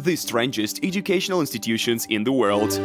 the strangest educational institutions in the world.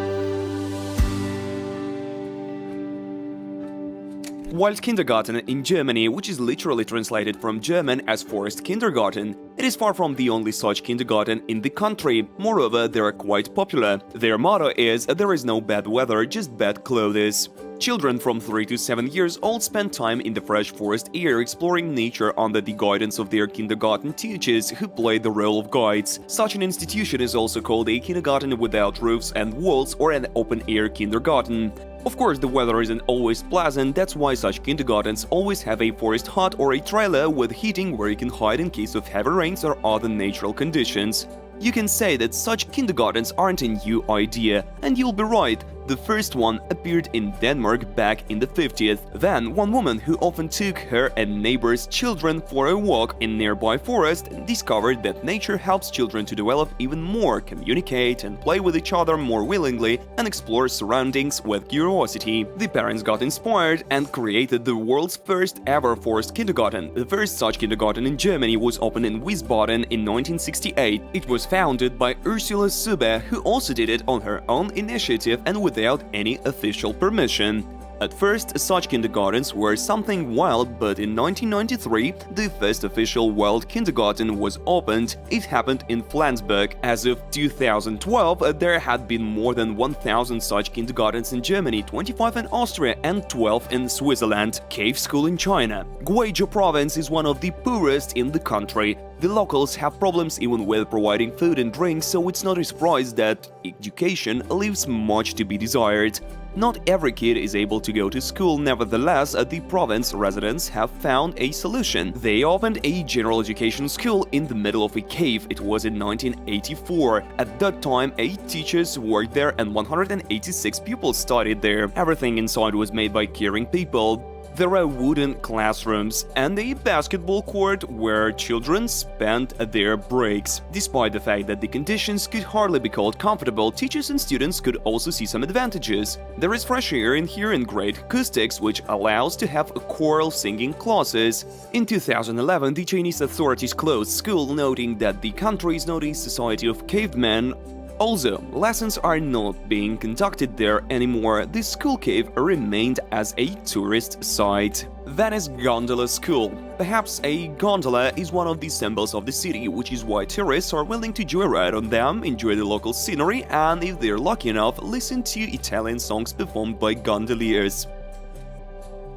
Wild kindergarten in Germany, which is literally translated from German as forest kindergarten. It is far from the only such kindergarten in the country. Moreover, they are quite popular. Their motto is "There is no bad weather, just bad clothes." Children from 3 to 7 years old spend time in the fresh forest air exploring nature under the guidance of their kindergarten teachers, who play the role of guides. Such an institution is also called a kindergarten without roofs and walls or an open-air kindergarten. Of course, the weather isn't always pleasant, that's why such kindergartens always have a forest hut or a trailer with heating where you can hide in case of heavy rains or other natural conditions. You can say that such kindergartens aren't a new idea, and you'll be right. The first one appeared in Denmark back in the 50th. Then, one woman who often took her and neighbors' children for a walk in nearby forest discovered that nature helps children to develop even more, communicate and play with each other more willingly, and explore surroundings with curiosity. The parents got inspired and created the world's first ever forest kindergarten. The first such kindergarten in Germany was opened in Wiesbaden in 1968. It was founded by Ursula Sube, who also did it on her own initiative and without any official permission. At first, such kindergartens were something wild, but in 1993, the first official wild kindergarten was opened. It happened in Flensburg. As of 2012, there had been more than 1,000 such kindergartens in Germany, 25 in Austria and 12 in Switzerland. Cave School in China. Guizhou province is one of the poorest in the country. The locals have problems even with providing food and drink, so it's not a surprise that education leaves much to be desired. Not every kid is able to go to school, nevertheless, the province residents have found a solution. They opened a general education school in the middle of a cave. It was in 1984. At that time, 8 teachers worked there and 186 pupils studied there. Everything inside was made by caring people. There are wooden classrooms and a basketball court where children spent their breaks. Despite the fact that the conditions could hardly be called comfortable, teachers and students could also see some advantages. There is fresh air in here and great acoustics, which allows to have choral singing classes. In 2011, the Chinese authorities closed school, noting that the country is not a society of cavemen. Also, lessons are not being conducted there anymore. The school cave remained as a tourist site. That is Gondola School. Perhaps a gondola is one of the symbols of the city, which is why tourists are willing to joyride on them, enjoy the local scenery, and if they're lucky enough, listen to Italian songs performed by gondoliers.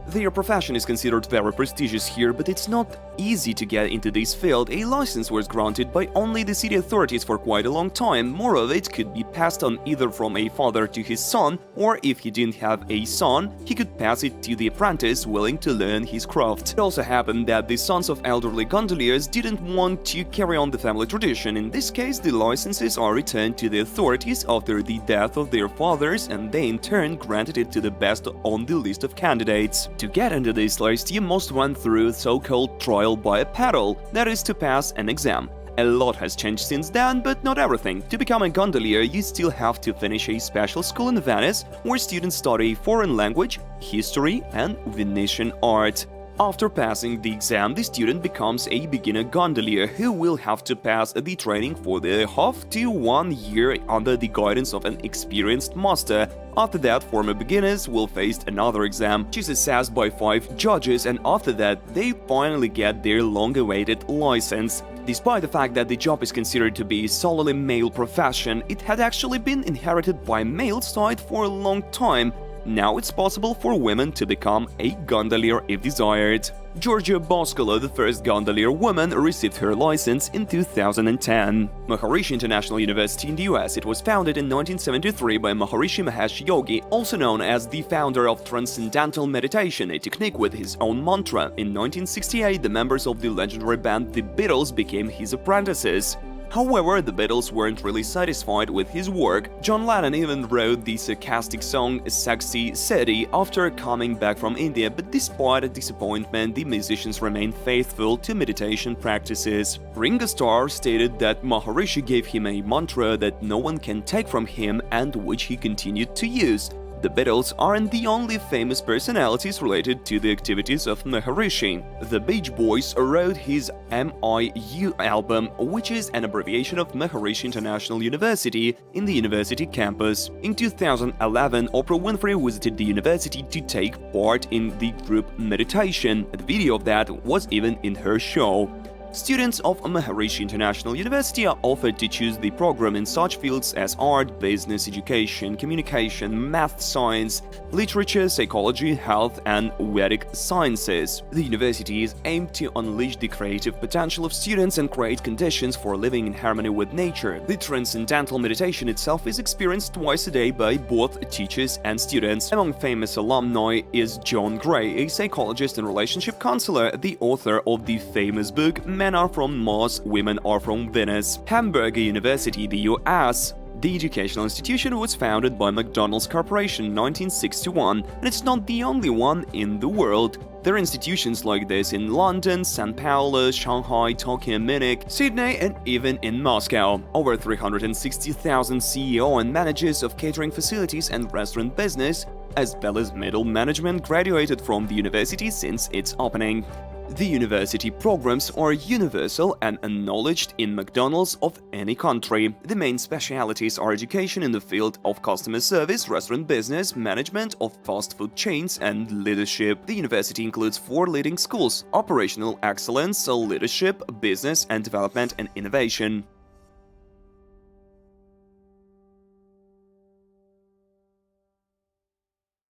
Their profession is considered very prestigious here, but it's not easy to get into this field. A license was granted by only the city authorities for quite a long time. More of it could be passed on either from a father to his son, or if he didn't have a son, he could pass it to the apprentice willing to learn his craft. It also happened that the sons of elderly gondoliers didn't want to carry on the family tradition. In this case, the licenses are returned to the authorities after the death of their fathers, and they in turn granted it to the best on the list of candidates. To get into this list, you must run through so-called trial by a paddle, that is to pass an exam. A lot has changed since then, but not everything. To become a gondolier, you still have to finish a special school in Venice, where students study foreign language, history, and Venetian art. After passing the exam, the student becomes a beginner gondolier who will have to pass the training for the half to 1 year under the guidance of an experienced master. After that, former beginners will face another exam, which is assessed by 5 judges, and after that, they finally get their long-awaited license. Despite the fact that the job is considered to be a solely male profession, it had actually been inherited by male side for a long time. Now it's possible for women to become a gondolier if desired. Georgia Boscolo, the first gondolier woman, received her license in 2010. Maharishi International University in the US. It was founded in 1973 by Maharishi Mahesh Yogi, also known as the founder of Transcendental Meditation, a technique with his own mantra. In 1968, the members of the legendary band The Beatles became his apprentices. However, the Beatles weren't really satisfied with his work. John Lennon even wrote the sarcastic song Sexy City after coming back from India, but despite a disappointment, the musicians remained faithful to meditation practices. Ringo Starr stated that Maharishi gave him a mantra that no one can take from him and which he continued to use. The Beatles aren't the only famous personalities related to the activities of Maharishi. The Beach Boys wrote his MIU album, which is an abbreviation of Maharishi International University, in the university campus. In 2011, Oprah Winfrey visited the university to take part in the group meditation. The video of that was even in her show. Students of Maharishi International University are offered to choose the program in such fields as art, business, education, communication, math, science, literature, psychology, health, and Vedic sciences. The universities aim to unleash the creative potential of students and create conditions for living in harmony with nature. The transcendental meditation itself is experienced twice a day by both teachers and students. Among famous alumni is John Gray, a psychologist and relationship counselor, the author of the famous book Men Are From Mars, Women Are From Venus. Hamburger University, the US. The educational institution was founded by McDonald's Corporation in 1961, and it's not the only one in the world. There are institutions like this in London, São Paulo, Shanghai, Tokyo, Munich, Sydney, and even in Moscow. Over 360,000 CEO and managers of catering facilities and restaurant business, as well as middle management, graduated from the university since its opening. The university programs are universal and acknowledged in McDonald's of any country. The main specialities are education in the field of customer service, restaurant business, management of fast food chains, and leadership. The university includes 4 leading schools: operational excellence, leadership, business and development, and innovation.